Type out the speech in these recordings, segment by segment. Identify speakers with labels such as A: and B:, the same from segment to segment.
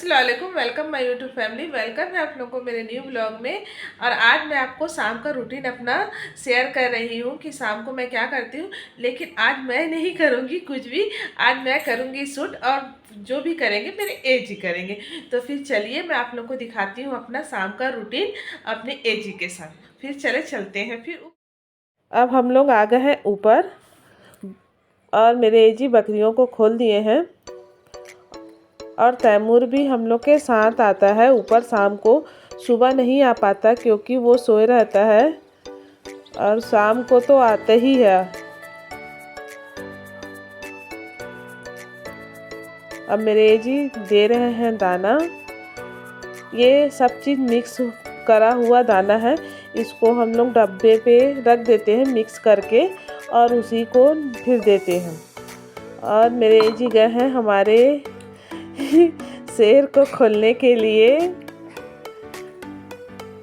A: अस्सलाम वालेकुम। Welcome my YouTube family. Welcome है आप लोगों को मेरे न्यू ब्लॉग में। और आज मैं आपको शाम का रूटीन अपना शेयर कर रही हूँ कि शाम को मैं क्या करती हूँ। लेकिन आज मैं नहीं करूँगी कुछ भी, आज मैं करूँगी शूट, और जो भी करेंगे मेरे एजी करेंगे। तो फिर चलिए मैं आप लोगों को दिखाती हूँ अपना शाम का रूटीन अपने एजी के साथ। फिर चलते हैं। फिर अब हम लोग आ गए हैं ऊपर और मेरे एजी बकरियों को खोल दिए हैं। और तैमूर भी हम लोग के साथ आता है ऊपर शाम को। सुबह नहीं आ पाता क्योंकि वो सोए रहता है, और शाम को तो आते ही है। अब मेरे जी दे रहे हैं दाना। ये सब चीज़ मिक्स करा हुआ दाना है। इसको हम लोग डब्बे पे रख देते हैं मिक्स करके, और उसी को फिर देते हैं। और मेरे जी गए हैं हमारे शेर को खोलने के लिए।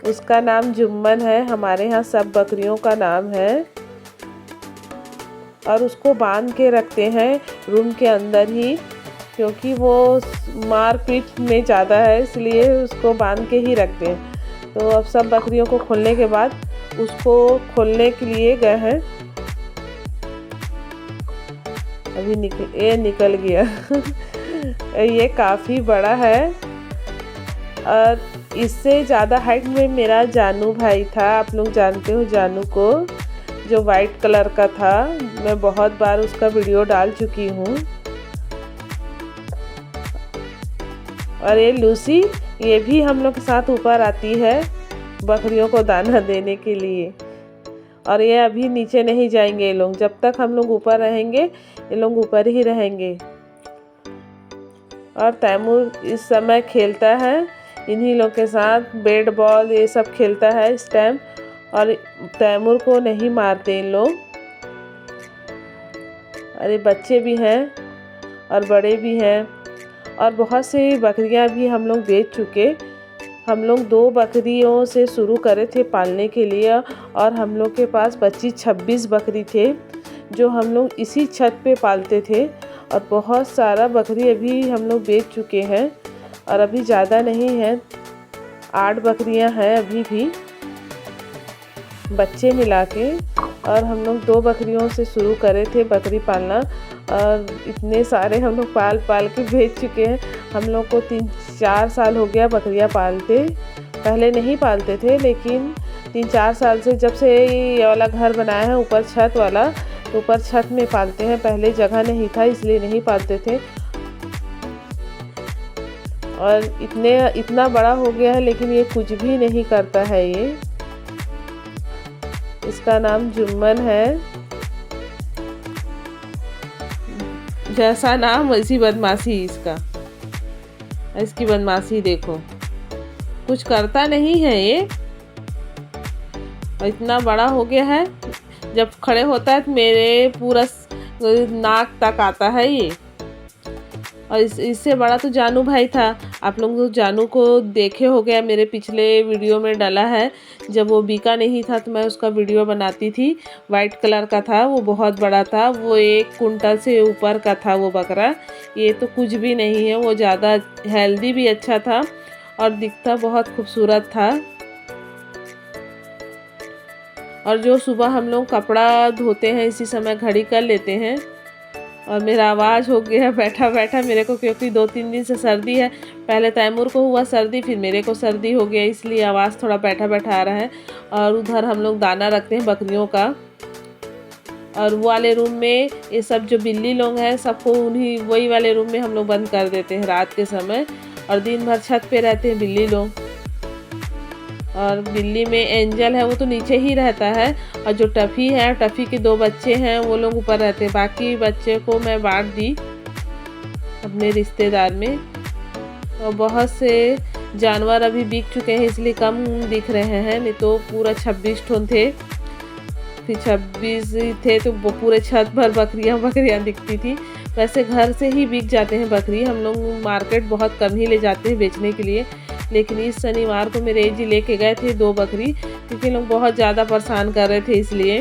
A: उसका नाम जुम्मन है, हमारे यहाँ सब बकरियों का नाम है। और उसको बांध के रखते हैं रूम के अंदर ही, क्योंकि वो मारपीट में ज़्यादा है, इसलिए उसको बांध के ही रखते हैं। तो अब सब बकरियों को खोलने के बाद उसको खोलने के लिए गए हैं। अभी निकल गया ये काफ़ी बड़ा है। और इससे ज़्यादा हाइट में मेरा जानू भाई था। आप लोग जानते हो जानू को, जो वाइट कलर का था। मैं बहुत बार उसका वीडियो डाल चुकी हूँ। और ये लूसी, ये भी हम लोग के साथ ऊपर आती है बकरियों को दाना देने के लिए। और ये अभी नीचे नहीं जाएंगे ये लोग, जब तक हम लोग ऊपर रहेंगे ये लोग ऊपर ही रहेंगे। और तैमूर इस समय खेलता है इन्हीं लोग के साथ, बैट बॉल ये सब खेलता है इस टाइम। और तैमूर को नहीं मारते इन लोग। अरे बच्चे भी हैं और बड़े भी हैं। और बहुत सी बकरियां भी हम लोग बेच चुके। हम लोग 2 बकरियों से शुरू करे थे पालने के लिए, और हम लोग के पास 25-26 बकरी थे जो हम लोग इसी छत पे पालते थे। और बहुत सारा बकरी अभी हम लोग बेच चुके हैं, और अभी ज़्यादा नहीं है, 8 बकरियां हैं अभी भी बच्चे मिला के। और हम लोग 2 बकरियों से शुरू करे थे बकरी पालना, और इतने सारे हम लोग पाल के बेच चुके हैं। हम लोग को 3-4 साल हो गया बकरियां पालते। पहले नहीं पालते थे, लेकिन 3-4 साल से, जब से ये वाला घर बनाया है ऊपर छत वाला, तो ऊपर छत में पालते हैं। पहले जगह नहीं था इसलिए नहीं पालते थे। और इतना बड़ा हो गया है, लेकिन ये कुछ भी नहीं करता है। ये इसका नाम जुम्मन है। जैसा नाम वैसी बदमाशी इसकी बदमाशी देखो। कुछ करता नहीं है ये, और इतना बड़ा हो गया है। जब खड़े होता है तो मेरे पूरा नाक तक आता है ये। और इससे बड़ा तो जानू भाई था। आप लोग तो जानू को देखे हो गया, मेरे पिछले वीडियो में डाला है। जब वो बिका नहीं था तो मैं उसका वीडियो बनाती थी। वाइट कलर का था, वो बहुत बड़ा था। वो 1 कुंटल से ऊपर का था वो बकरा। ये तो कुछ भी नहीं है। वो ज़्यादा हेल्दी भी अच्छा था और दिखता बहुत खूबसूरत था। और जो सुबह हम लोग कपड़ा धोते हैं इसी समय घड़ी कर लेते हैं। और मेरा आवाज़ हो गया बैठा बैठा मेरे को, क्योंकि 2-3 दिन से सर्दी है। पहले तैमूर को हुआ सर्दी, फिर मेरे को सर्दी हो गया, इसलिए आवाज़ थोड़ा बैठा बैठा आ रहा है। और उधर हम लोग दाना रखते हैं बकरियों का। और वो वाले रूम में ये सब जो बिल्ली लोग हैं सबको वही वाले रूम में हम लोग बंद कर देते हैं रात के समय। और दिन भर छत पे रहते हैं बिल्ली लोग। और बिल्ली में एंजल है, वो तो नीचे ही रहता है। और जो टफ़ी है, टफ़ी के 2 बच्चे हैं, वो लोग ऊपर रहते हैं। बाकी बच्चे को मैं बांट दी अपने रिश्तेदार में। और बहुत से जानवर अभी बिक चुके हैं, इसलिए कम दिख रहे हैं। नहीं तो पूरा 26 ठोन थे, फिर 26 थे तो पूरे छत भर बकरियां दिखती थी। वैसे घर से ही बिक जाते हैं बकरी। हम लोग मार्केट बहुत कम ही ले जाते हैं बेचने के लिए। लेकिन इस शनिवार को मेरे जी लेके गए थे 2 बकरी, क्योंकि लोग बहुत ज़्यादा परेशान कर रहे थे इसलिए।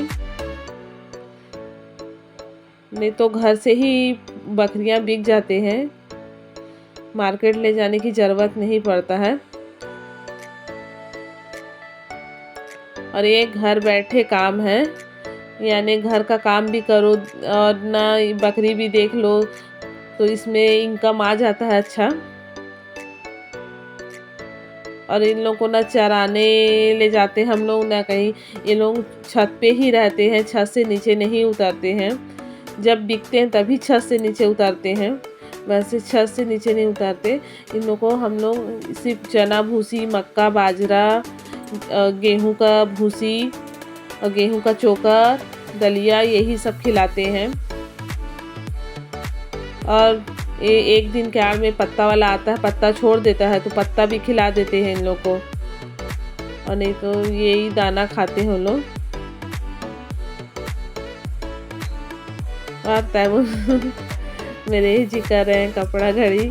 A: नहीं तो घर से ही बकरियां बिक जाते हैं। मार्केट ले जाने की ज़रूरत नहीं पड़ता है। और ये घर बैठे काम है, यानी घर का काम भी करो और ना बकरी भी देख लो, तो इसमें इनकम आ जाता है अच्छा। और इन लोगों को ना चराने ले जाते हम लोग ना कहीं, ये लोग छत पे ही रहते हैं, छत से नीचे नहीं उतरते हैं। जब बिकते हैं तभी छत से नीचे उतरते हैं, वैसे छत से नीचे नहीं उतरते। इन लोगों को हम लोग सिर्फ चना भूसी, मक्का, बाजरा, गेहूं का भूसी और गेहूं का चोकर, दलिया, यही सब खिलाते हैं। और एक दिन के आड़ में पत्ता वाला आता है, पत्ता छोड़ देता है तो पत्ता भी खिला देते हैं इन लोग को, और नहीं तो यही दाना खाते हैं लोग। और तैमूर मेरे ही जी कर रहे हैं कपड़ा घड़ी,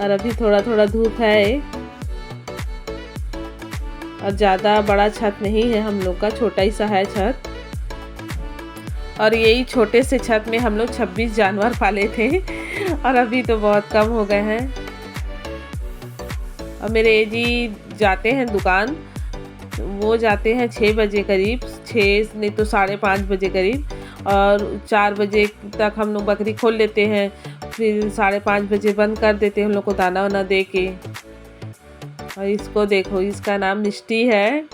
A: और अभी थोड़ा थोड़ा धूप है और ज़्यादा बड़ा छत नहीं है हम लोग का, छोटा ही सा है छत। और यही छोटे से छत में हम लोग 26 जानवर पाले थे और अभी तो बहुत कम हो गए हैं। और मेरे जी जाते हैं दुकान, वो जाते हैं 6 बजे करीब, 6 नहीं तो 5:30 बजे करीब, और 4 बजे तक हम लोग बकरी खोल लेते हैं, फिर 5:30 बजे बंद कर देते हैं हम लोग को दाना वाना दे के। और इसको देखो, इसका नाम मिष्टी है,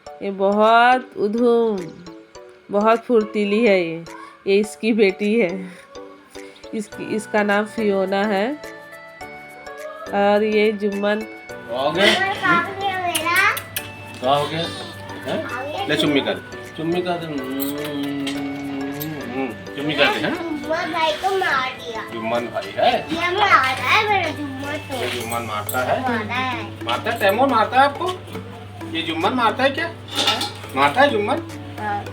A: ये बहुत उधम, बहुत फुर्तीली है। ये इसकी बेटी है, इसका नाम फियोना है। और ये जुम्मन
B: हो गया ले चुम्मी कर दे, चुम्मी कर दे हैं।
C: भाई को मार दिया।
B: जुम्मन भाई है,
C: ये मार रहा है मेरा जुम्मन तो।
B: ये जुम्मन मारता है,
C: मारता है।
B: तैमूर मारता है आपको? ये जुम्मन मारता है क्या? मारता है जुम्मन?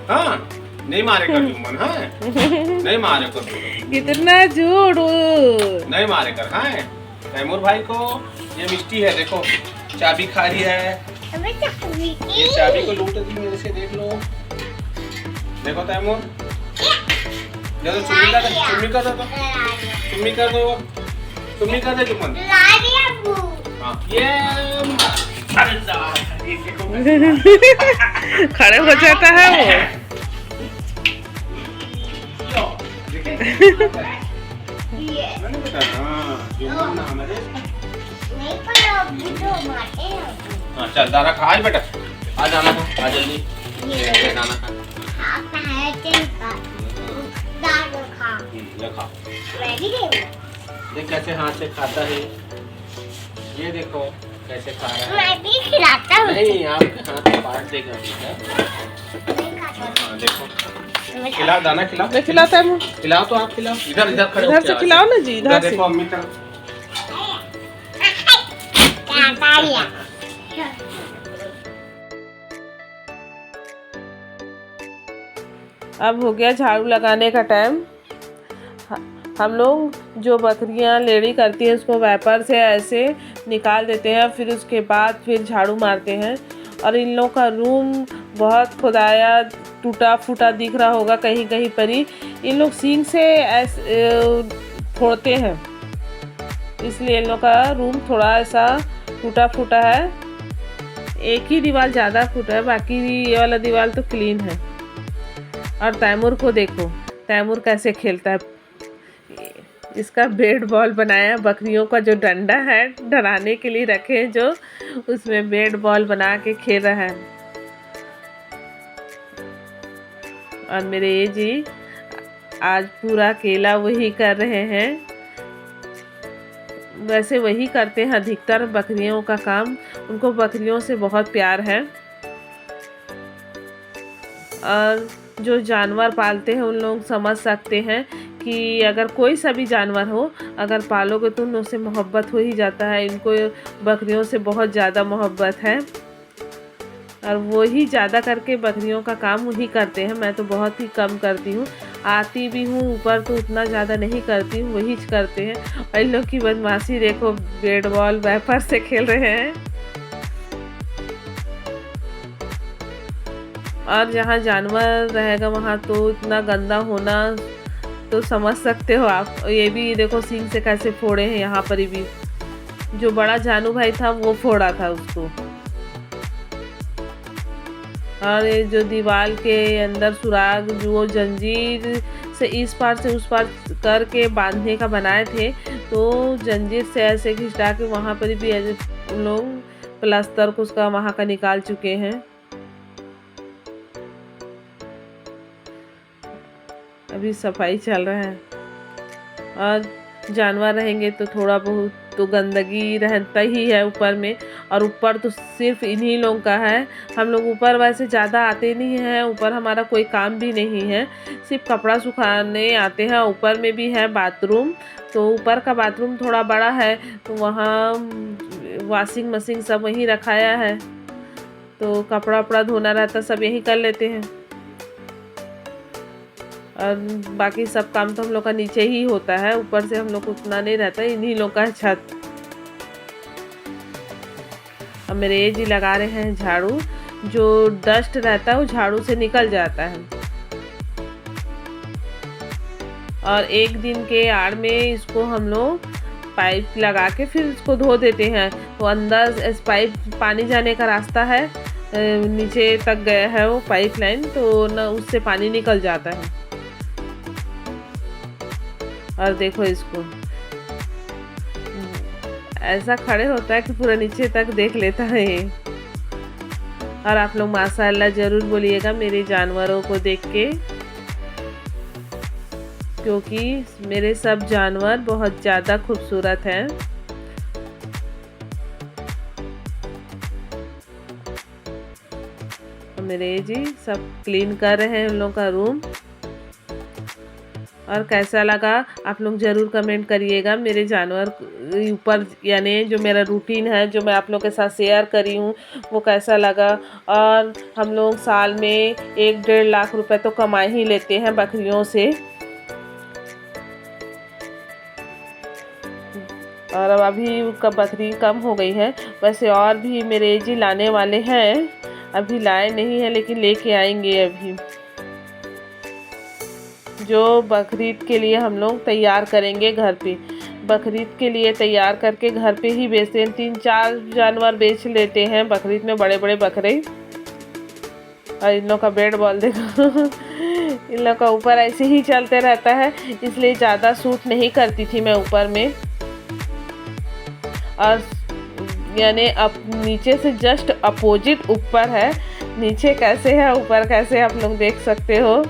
B: हाँ, नहीं मारेगा जुम्मन, हाँ नहीं मारेगा,
A: कितना झूठ,
B: नहीं मारेगा। हाँ तैमूर भाई को ये मिष्टी है, देखो चाबी खा रही है, ये चाबी को लूट दी मेरे से, देख लो। देखो तैमूर, जब चुम्मी कर दे, चुम्मी कर दे, चुम्मी कर दो, चुम्मी कर दे जुम्मन। हाँ ये
A: खड़े हो जाता है वो।
B: हाँ चल दाना खा, आज बेटा आ जाना खा, आ जल्दी दाना खा, खा। देख कैसे हाथ से खाता है, ये देखो कैसे खा रहा है।
C: मैं भी खिलाता हूँ।
B: नहीं, आपके हाथ से पार्ट देगा हाँ देखो, खिलाओ दाना, खिलाओ।
A: मैं खिलाता है,
B: खिलाओ तो आप खिलाओ, इधर इधर खड़े
A: इधर से खिलाओ ना जी, इधर से
B: देखो अम्मी तरफ।
A: अब हो गया झाड़ू लगाने का टाइम। हम लोग जो बकरियां लेड़ी करती हैं उसको वैपर से ऐसे निकाल देते हैं, फिर उसके बाद फिर झाड़ू मारते हैं। और इन लोग का रूम बहुत खुदाया टूटा फूटा दिख रहा होगा कहीं कहीं पर ही, इन लोग सींग से ऐसे फोड़ते हैं, इसलिए इन लोग का रूम थोड़ा ऐसा टूटा फूटा है। एक ही दीवार ज़्यादा फूटा है, बाकी ये वाला दीवार तो क्लीन है। और तैमूर को देखो, तैमूर कैसे खेलता है, इसका बैट बॉल बनाया, बकरियों का जो डंडा है डराने के लिए रखे हैं, जो उसमें बैट बॉल बना के खेल रहा है। और मेरे ये जी आज पूरा अकेला वही कर रहे हैं, वैसे वही करते हैं अधिकतर बकरियों का काम, उनको बकरियों से बहुत प्यार है। और जो जानवर पालते हैं उन लोग समझ सकते हैं कि अगर कोई सा भी जानवर हो, अगर पालोगे तो उनसे मोहब्बत हो ही जाता है। इनको बकरियों से बहुत ज़्यादा मोहब्बत है और वो ही ज़्यादा करके बकरियों का काम वही करते हैं। मैं तो बहुत ही कम करती हूँ, आती भी हूँ ऊपर तो उतना ज़्यादा नहीं करती हूँ, वही करते हैं। और इन लोग की बदमाशी देखो, बैट बॉल वैपर से खेल रहे हैं। और जहाँ जानवर रहेगा वहाँ तो इतना गंदा होना तो समझ सकते हो आप। ये भी देखो सींग से कैसे फोड़े हैं यहाँ पर भी। जो बड़ा जानू भाई था वो फोड़ा था उसको। और ये जो दीवार के अंदर सुराग जो जंजीर से इस पार से उस पार करके बांधने का बनाए थे, तो जंजीर से ऐसे खिंचा के वहाँ पर भी लोग प्लास्टर को उसका वहाँ का निकाल चुके हैं। अभी सफाई चल रहा है। और जानवर रहेंगे तो थोड़ा बहुत तो गंदगी रहता ही है ऊपर में। और ऊपर तो सिर्फ इन्हीं लोगों का है। हम लोग ऊपर वैसे ज़्यादा आते नहीं हैं। ऊपर हमारा कोई काम भी नहीं है, सिर्फ कपड़ा सुखाने आते हैं। ऊपर में भी है बाथरूम, तो ऊपर का बाथरूम थोड़ा बड़ा है, तो वहाँ वॉशिंग मशीन सब वहीं रखाया है, तो कपड़ा वपड़ा धोना रहता सब यहीं कर लेते हैं। और बाकी सब काम तो हम लोग का नीचे ही होता है, ऊपर से हम लोग को उतना नहीं रहता, इन्हीं लोग का है छत। अब मेरे ये जी लगा रहे हैं झाड़ू। जो डस्ट रहता है वो झाड़ू से निकल जाता है। और एक दिन के आड़ में इसको हम लोग पाइप लगा के फिर इसको धो देते हैं। तो अंदर इस पाइप पानी जाने का रास्ता है, नीचे तक गया है वो पाइप लाइन, तो न उससे पानी निकल जाता है। और देखो इसको ऐसा खड़े होता है कि पूरा नीचे तक देख लेता है ये। और आप लोग माशाअल्लाह जरूर बोलिएगा मेरे जानवरों को देख के, क्योंकि मेरे सब जानवर बहुत ज़्यादा खूबसूरत हैं। मेरे जी सब क्लीन कर रहे हैं उन लोगों का रूम। और कैसा लगा आप लोग ज़रूर कमेंट करिएगा। मेरे जानवर ऊपर यानी जो मेरा रूटीन है जो मैं आप लोग के साथ शेयर करी हूँ वो कैसा लगा। और हम लोग साल में 1-1.5 लाख रुपए तो कमा ही लेते हैं बकरियों से। और अब अभी बकरी कम हो गई है। वैसे और भी मेरे जी लाने वाले हैं, अभी लाए नहीं हैं लेकिन लेके आएंगे अभी। जो बकरीद के लिए हम लोग तैयार करेंगे घर पे। बकरीद के लिए तैयार करके घर पे ही बेचते हैं। 3-4 जानवर बेच लेते हैं बकरीद में, बड़े बड़े बकरे। और इन लोग का बैट बॉल देखो इन लोग का ऊपर ऐसे ही चलते रहता है, इसलिए ज़्यादा सूट नहीं करती थी मैं ऊपर में। और यानी अब नीचे से जस्ट अपोजिट ऊपर है। नीचे कैसे है ऊपर कैसे आप लोग देख सकते हो।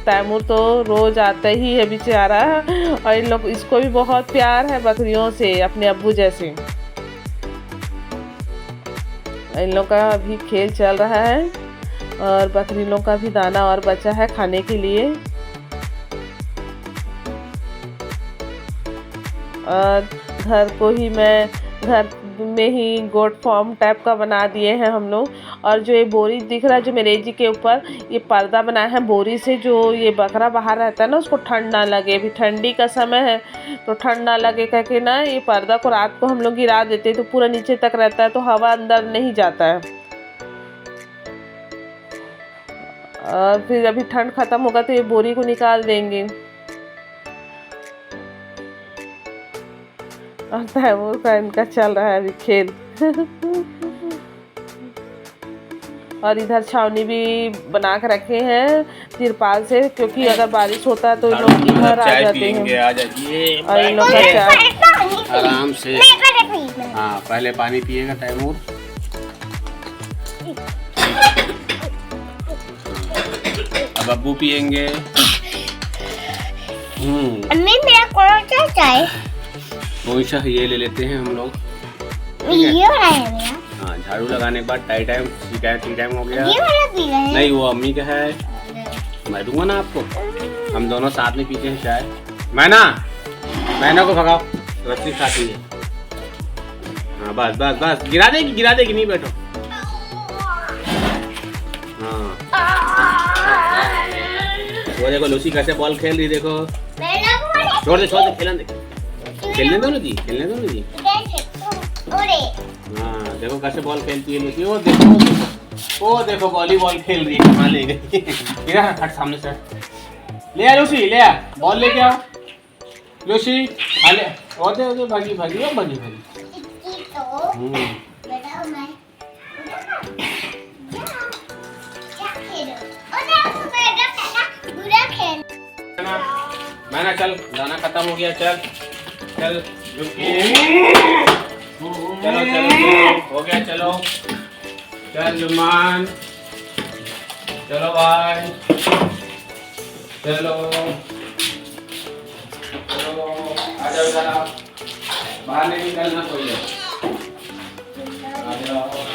A: तैमूर तो रोज आता ही है बेचारा। और इन लोग इसको भी बहुत प्यार है बकरियों से, अपने अब्बू जैसे। इन लोग का अभी खेल चल रहा है। और बकरी लोग का भी दाना और बचा है खाने के लिए। और घर को ही घर में ही गोट फार्म टाइप का बना दिए हैं हम लोग। और जो ये बोरी दिख रहा है जो मेरे जी के ऊपर ये पर्दा बनाया है बोरी से, जो ये बकरा बाहर रहता है ना उसको ठंड ना लगे। अभी ठंडी का समय है तो ठंड ना लगे करके ना ये पर्दा को रात को हम लोग गिरा देते हैं, तो पूरा नीचे तक रहता है तो हवा अंदर नहीं जाता है। और फिर अभी ठंड खत्म होगा तो ये बोरी को निकाल देंगे। और तैमूर का इनका चल रहा है अभी खेल और इधर छावनी भी बना के रखे हैं तिरपाल से, क्योंकि अगर बारिश होता है तो लोग इधर आ जाते हैं।
B: आ जाइए
A: और इन लोग का चाय
B: आराम से। हाँ पहले पानी पिएगा तैमूर। अब अब्बू पिएंगे।
C: अम्मी मेरा कौन सा चाय?
B: कौन सा ये ले लेते हैं हम लोग।
C: ये वाला है मेरा।
B: हाँ झाड़ू लगाने के बाद टी टाइम हो गया।
C: ये वाला पी रहे हैं?
B: नहीं वो अम्मी का है, मैं दूंगा ना आपको। हम दोनों साथ में पीते हैं चाय। मैना को भगाओ, रस्सी खाती है। हाँ बस बस बस गिरा देगी नहीं बैठो। हाँ वो देखो लूसी कैसे बॉल खेल रही देखो। छोड़ दे खेलने दो ना जी। हाँ देखो कैसे बॉल खेलती है लूसी। वो देखो वो देखो वॉलीबॉल खेल रही है, कहाँ ले गई। इधर हट, सामने से ले आ लूसी, ले आ बॉल लेके आओ लूसी। ले और दे भागी भागी और भागी भागी।
C: बेटा मैं क्या खेलो? ओ देखो बुरा खेल।
B: मैंने चल, गाना खत्म हो गया, चल चल चलो चलो हो गया, चलो चल लुमान, चलो भाई, चलो चलो आ जाओ इधर, आप बाहर नहीं निकलना कोई है, आ जाओ।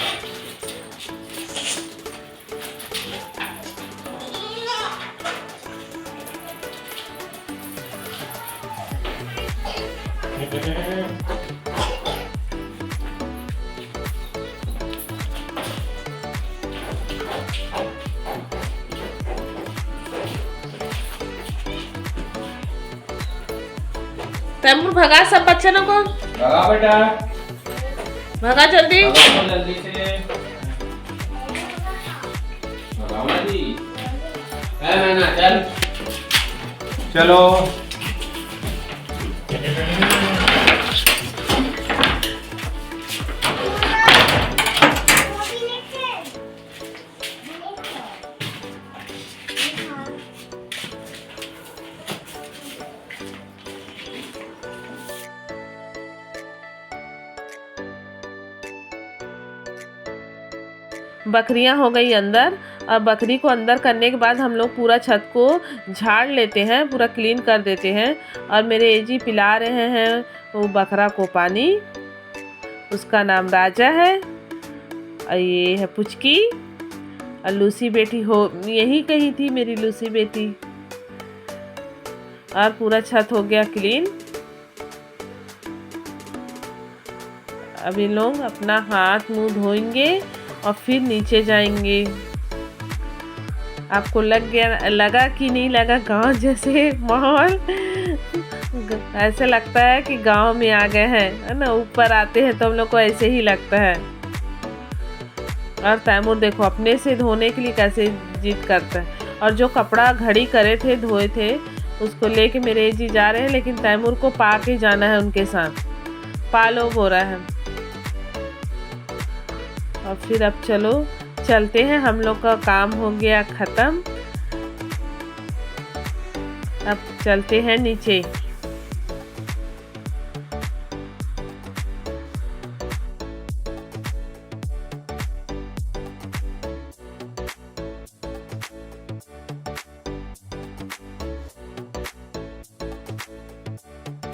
A: तैमूर भगा सब बच्चों को,
B: भगा बेटा,
A: भगा जल्दी।
B: भगाओ जल्दी से, भगाओ ना जी। मैना चल, चलो
A: बकरियां हो गई अंदर। और बकरी को अंदर करने के बाद हम लोग पूरा छत को झाड़ लेते हैं, पूरा क्लीन कर देते हैं। और मेरे एजी पिला रहे हैं वो बकरा को पानी, उसका नाम राजा है। और ये है पुचकी, और लूसी बेटी हो यही कही थी मेरी लूसी बेटी। और पूरा छत हो गया क्लीन। अब इन लोग अपना हाथ मुंह धोएंगे और फिर नीचे जाएंगे। आपको लगा कि नहीं लगा गांव जैसे माहौल? ऐसे लगता है कि गांव में आ गए हैं, है ना। ऊपर आते हैं तो हम लोग को ऐसे ही लगता है। और तैमूर देखो अपने से धोने के लिए कैसे जिद करता है। और जो कपड़ा घड़ी करे थे, धोए थे, उसको लेके मेरे जी जा रहे हैं, लेकिन तैमूर को पा के जाना है उनके साथ। पालो हो रहा है। और फिर अब चलो चलते हैं, हम लोग का काम हो गया ख़त्म। अब चलते हैं नीचे।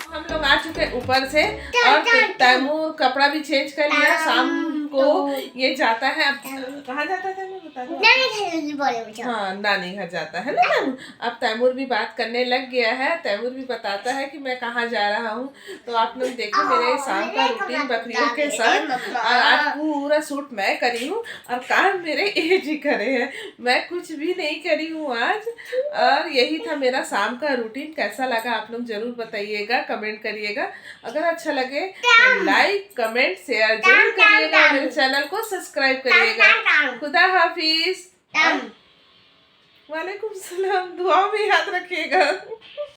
A: हम लोग आ चुके हैं ऊपर से, और तैमूर कपड़ा भी चेंज कर लिया। शाम को ये जाता है, अब कहाँ जाता है मैं बता दूं? हाँ, नानी घर जाता है ना तैमूर। अब तैमूर भी बात करने लग गया है। तैमूर भी बताता है कि मैं कहाँ जा रहा हूँ। तो आप लोग देखो मेरे शाम का रूटीन बकरियों के साथ। और आज पूरा सूट मैं करी हूँ और काम मेरे एज ही करे हैं, मैं कुछ भी नहीं करी हूँ आज। और यही था मेरा शाम का रूटीन। कैसा लगा आप लोग जरूर बताइएगा, कमेंट करिएगा। अगर अच्छा लगे तो लाइक कमेंट शेयर जरूर करिएगा। मेरे चैनल को सब्सक्राइब करिएगा। खुदा हाफिज। वालेकुम सलाम। दुआ में याद रखिएगा।